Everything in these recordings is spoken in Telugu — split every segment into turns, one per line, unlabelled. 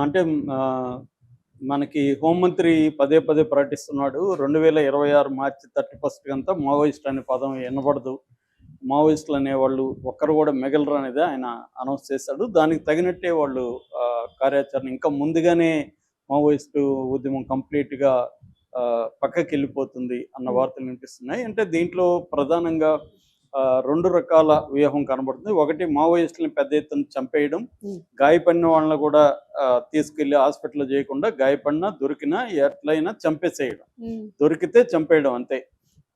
అంటే ఆహ్, మనకి హోంమంత్రి పదే పదే ప్రకటిస్తున్నాడు. 2026 మార్చి 31 కంతా మావోయిస్ట్ అనే పదం వినబడదు. మావోయిస్టులు అనేవాళ్ళు ఒక్కరు కూడా మిగలరు అనేది ఆయన అనౌన్స్ చేశాడు. దానికి తగినట్టే వాళ్ళు కార్యాచరణ ఇంకా ముందుగానే మావోయిస్టు ఉద్యమం కంప్లీట్‌గా పక్కకెళ్ళిపోతుంది అన్న
హ్మ్.
వార్తలు వినిపిస్తున్నాయి. అంటే దీంట్లో ప్రధానంగా 2 రకాల వ్యూహం కనబడుతుంది. ఒకటి మావోయిస్టులని పెద్ద ఎత్తున చంపేయడం.
హ్మ్.
గాయపడిన వాళ్ళని కూడా తీసుకెళ్ళి హాస్పిటల్‌లో చేయకుండా గాయపడినా, దొరికినా ఎట్లైనా చంపేసేయడం.
హ్మ్.
దొరికితే చంపేయడం అంతే.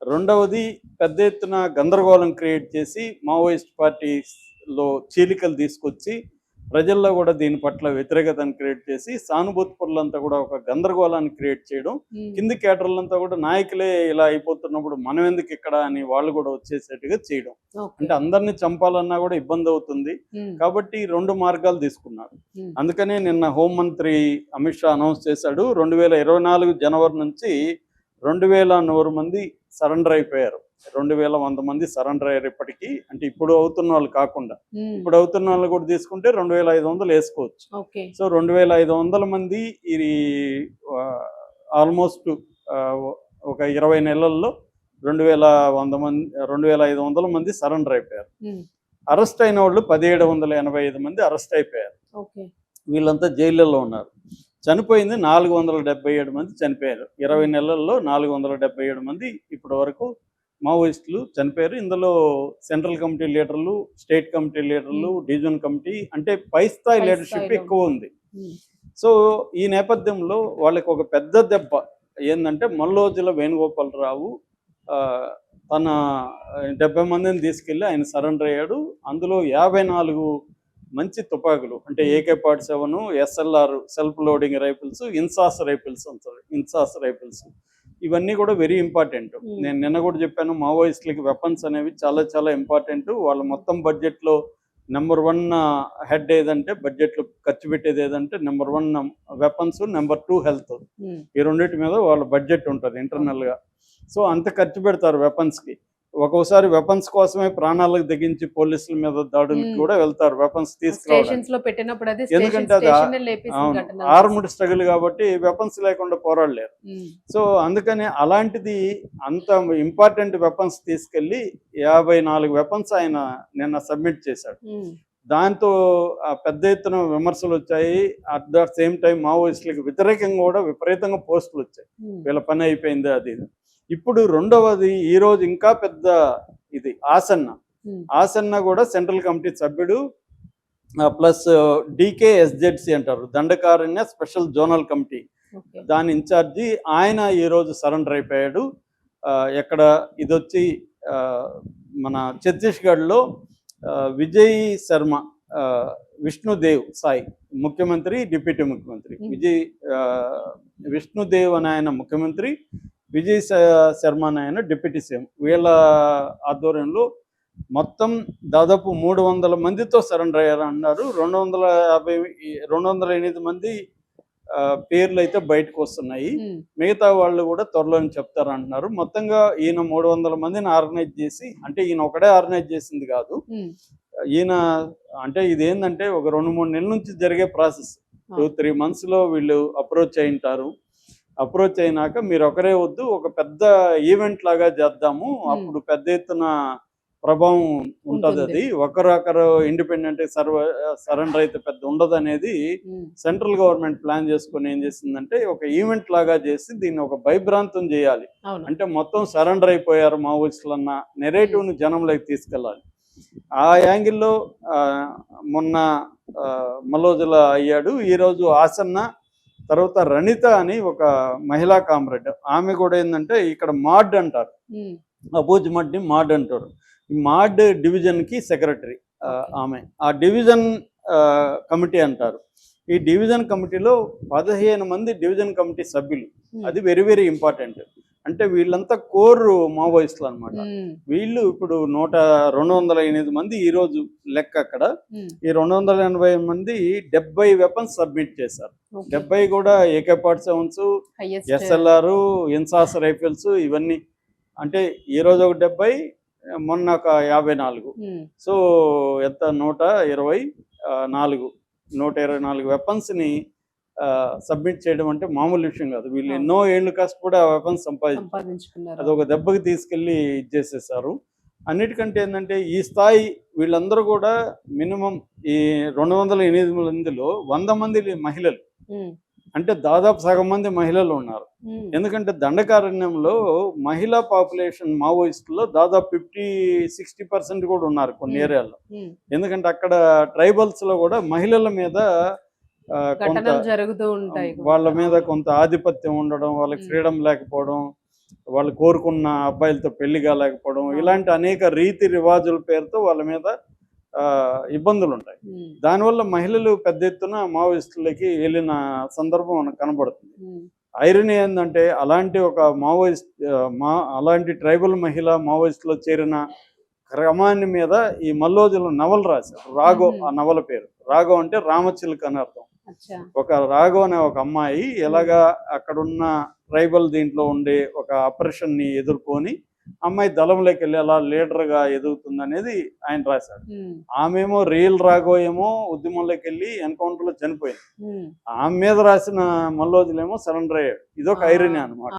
రెండవది పెద్ద ఎత్తున గందరగోళం క్రియేట్ చేసి మావోయిస్ట్ పార్టీస్‌లో చీలికలు తీసుకొచ్చి ప్రజల్లో కూడా దీని పట్ల వ్యతిరేకతను క్రియేట్ చేసి సానుభూతి పరులంతా కూడా ఒక గందరగోళాన్ని క్రియేట్ చేయడం.
హ్మ్.
కింది కేడర్లంతా కూడా నాయకులే ఇలా అయిపోతున్నప్పుడు మనం ఎందుకు ఇక్కడ అని వాళ్ళు కూడా వచ్చేసేట్టుగా చేయడం.
ఓకే.
అంటే అందరిని చంపాలన్నా కూడా ఇబ్బంది అవుతుంది.
హ్మ్.
కాబట్టి 2 మార్గాలు తీసుకున్నారు.
హ్మ్.
అందుకనే నిన్న హోంమంత్రి అమిత్ షా అనౌన్స్ చేశాడు. 2024 జనవరి నుంచి 2100 మంది సరెండర్ అయిపోయారు. 2100 మంది సరెండర్ అయ్యారు ఇప్పటికి. అంటే ఇప్పుడు అవుతున్న వాళ్ళు కాకుండా.
హ్మ్.
ఇప్పుడు అవుతున్న వాళ్ళని కూడా తీసుకుంటే 2500 వేసుకోవచ్చు.
ఓకే.
సో 2500 మంది ఇది ఆల్మోస్ట్ ఒక 20 నెలల్లో 2100 మంది 2500 మంది సరెండర్ అయిపోయారు.
హ్మ్.
అరెస్ట్ అయిన వాళ్ళు 1785 మంది అరెస్ట్ అయిపోయారు.
ఓకే.
వీళ్ళంతా జైళ్ళల్లో ఉన్నారు. చనిపోయింది 477 మంది చనిపోయారు. 20 నెలల్లో 477 మంది ఇప్పటి వరకు మావోయిస్టులు చనిపోయారు. ఇందులో సెంట్రల్ కమిటీ లీడర్లు, స్టేట్ కమిటీ లీడర్లు, డివిజన్ కమిటీ అంటే పై స్థాయి
పై
లీడర్షిప్
స్థాయిలో.
ఎక్కువ ఉంది.
హ్మ్.
సో ఈ నేపథ్యంలో వాళ్ళకి ఒక పెద్ద దెబ్బ ఏందంటే మల్లోజుల వేణుగోపాలరావు తన 70 మందిని తీసుకెళ్ళి ఆయన సరెండర్ అయ్యాడు. అందులో 54 మంచి తుపాకులు అంటే AK-47, SLR self loading rifles, INSAS rifles అంటారు. ఇన్సాస్ రైఫిల్స్ ఇవన్నీ కూడా వెరీ ఇంపార్టెంట్. నేను నిన్న కూడా చెప్పాను మావోయిస్టులకి వెపన్స్ అనేవి చాలా చాలా ఇంపార్టెంట్. వాళ్ళ మొత్తం బడ్జెట్లో నెంబర్ 1 హెడ్ ఏదంటే బడ్జెట్లో ఖర్చు పెట్టేది ఏదంటే నెంబర్ 1 వెపన్స్, నెంబర్ 2 హెల్త్. ఈ రెండింటి మీద వాళ్ళ బడ్జెట్ ఉంటుంది ఇంటర్నల్గా. సో అంత ఖర్చు పెడతారు వెపన్స్కి. ఒక్కోసారి వెపన్స్ కోసమే ప్రాణాలకు తెగించి పోలీసుల మీద దాడులకు కూడా వెళ్తారు వెపన్స్ తీసుకురావడానికి.
స్టేషన్స్‌లో పెట్టినప్పుడు అది
ఎందుకంటే అది
స్టేషన్‌నే లేపేసిన
అవును
ఘటనలు
ఆర్మ్డ్ స్ట్రగుల్ కాబట్టి వెపన్స్ లేకుండా పోరాడలేరు.
హ్మ్.
సో అందుకని అలాంటిది అంత ఇంపార్టెంట్ వెపన్స్ తీసుకెళ్ళి 54 వెపన్స్ ఆయన నిన్న సబ్మిట్ చేశాడు.
హ్మ్.
దాంతో పెద్ద ఎత్తున విమర్శలు వచ్చాయి. అట్ ద సేమ్ టైం మావోయిస్టులకు వ్యతిరేకంగా కూడా విపరీతంగా పోస్టులు వచ్చాయి.
హ్మ్.
వీళ్ళ పని అయిపోయింది అది ఇది. ఇప్పుడు రెండవది ఈరోజు ఇంకా పెద్ద ఇది ఆసన్న.
హ్మ్.
ఆసన్న కూడా సెంట్రల్ కమిటీ సభ్యుడు ప్లస్ DKSZC అంటారు, Dandakaranya special zonal committee.
Okay.
దాని ఇన్ఛార్జి ఆయన ఈరోజు సరెండర్ అయిపోయాడు. ఎక్కడ ఇదొచ్చి మన ఛత్తీస్గఢ్లో విజయ్ శర్మ, విష్ణుదేవ్ సాయి ముఖ్యమంత్రి, డిప్యూటీ ముఖ్యమంత్రి. విష్ణుదేవ్ అని ఆయన ముఖ్యమంత్రి, విజయ్ శర్మ అని ఆయన డిప్యూటీ సీఎం. వీళ్ళ ఆధ్వర్యంలో మొత్తం దాదాపు 300 మందితో సరెండర్ అయ్యారన్నారు. 208 మంది పేర్లు అయితే బయటకు వస్తున్నాయి. మిగతా వాళ్ళు కూడా త్వరలోనే చెప్తారంటున్నారు. మొత్తంగా ఈయన 300 మందిని ఆర్గనైజ్ చేసి, అంటే ఈయన ఒకడే ఆర్గనైజ్ చేసింది కాదు. ఈయన అంటే ఇదేంటంటే ఒక 2-3 నెలల నుంచి జరిగే ప్రాసెస్. 2-3 మంత్స్లో వీళ్ళు అప్రోచ్ అయి ఉంటారు. అప్రోచ్ అయినాక మీరు ఒకరే వద్దు, ఒక పెద్ద ఈవెంట్ లాగా చేద్దాము, అప్పుడు పెద్ద ఎత్తున ప్రభావం ఉంటుంది. అది ఒకరొకరు ఇండిపెండెంట్ సరెండర్ అయితే పెద్ద ఉండదు అనేది సెంట్రల్ గవర్నమెంట్ ప్లాన్ చేసుకుని ఏం చేసిందంటే ఒక ఈవెంట్ లాగా చేసి దీన్ని ఒక భయభ్రాంతం చేయాలి. అంటే మొత్తం సరెండర్ అయిపోయారు మావోయిస్టులు అన్న నెరేటివ్ను జనంలోకి తీసుకెళ్ళాలి. ఆ యాంగిల్లో మొన్న మల్లోజుల అయ్యాడు. ఈరోజు ఆసన్న, తర్వాత రణిత అని ఒక మహిళా కామ్రేడ్, ఆమె కూడా ఏంటంటే ఇక్కడ మాడ్ అంటారు, అబూజ్ మడ్ని మాడ్ అంటారు. ఈ మాడ్ డివిజన్కి సెక్రటరీ ఆమె. ఆ డివిజన్ కమిటీ అంటారు. ఈ డివిజన్ కమిటీలో 15 మంది డివిజన్ కమిటీ సభ్యులు. అది వెరీ వెరీ ఇంపార్టెంట్. అంటే వీళ్ళంతా కోర్ మావోయిస్టులు అనమాట. వీళ్ళు ఇప్పుడు 208 మంది ఈరోజు లెక్క అక్కడ. ఈ 280 మంది 70 వెపన్స్ సబ్మిట్ చేశారు. 70 కూడా AK-47, SLR, ఇన్సాస్ రైఫిల్స్ ఇవన్నీ. అంటే ఈరోజు ఒక 70, మొన్న ఒక 54. సో ఎంత 124 124 వెపన్స్ ని సబ్మిట్ చేయడం అంటే మామూలు విషయం కాదు. వీళ్ళు ఎన్నో ఏళ్ళు కష్టపడి ఆ వెపన్స్ సంపాదించుకున్నారు. అది ఒక దెబ్బకి తీసుకెళ్లి ఇచ్చేసేసారు. అన్నిటికంటే ఏంటంటే ఈ స్థాయి వీళ్ళందరూ కూడా మినిమం ఈ 208 మందిలో 100 మంది మహిళలు, అంటే దాదాపు సగం మంది మహిళలు ఉన్నారు. ఎందుకంటే దండకారణ్యంలో మహిళా పాపులేషన్ మావోయిస్టులో దాదాపు 50-60% కూడా ఉన్నారు కొన్ని ఏరియాల్లో. ఎందుకంటే అక్కడ ట్రైబల్స్ లో కూడా మహిళల మీద కొంత
జరుగుతూ ఉంటాయి,
వాళ్ళ మీద కొంత ఆధిపత్యం ఉండడం, వాళ్ళకి ఫ్రీడమ్ లేకపోవడం, వాళ్ళు కోరుకున్న అబ్బాయిలతో పెళ్లి కాలేకపోవడం, ఇలాంటి అనేక రీతి రివాజుల పేరుతో వాళ్ళ మీద ఇబ్బందులు ఉంటాయి. దానివల్ల మహిళలు పెద్ద ఎత్తున మావోయిస్టులకి వెళ్ళిన సందర్భం మనకు కనబడుతుంది. ఐరనీ ఏంటంటే అలాంటి ఒక మావోయిస్ట్ అలాంటి ట్రైబల్ మహిళ మావోయిస్టులో చేరిన క్రమాన్ని మీద ఈ మల్లోజులు నవల రాశారు. రాఘో ఆ నవల పేరు. రాఘో అంటే రామచిలుక అని అర్థం. ఒక రాఘో అనే ఒక అమ్మాయి ఎలాగా అక్కడున్న ట్రైబల్ దీంట్లో ఉండే ఒక అప్రెషన్ ని ఎదుర్కొని అమ్మాయి దళంలోకి వెళ్ళి అలా లీడర్ గా ఎదుగుతుంది అనేది ఆయన రాశాడు. ఆమెమో రియల్ రాఘో ఏమో ఉద్యమంలోకి వెళ్ళి ఎన్కౌంటర్ లో చనిపోయింది. ఆమె మీద రాసిన మల్లోజులేమో సరెండర్ అయ్యాడు. ఇదొక ఐరనీ అన్నమాట.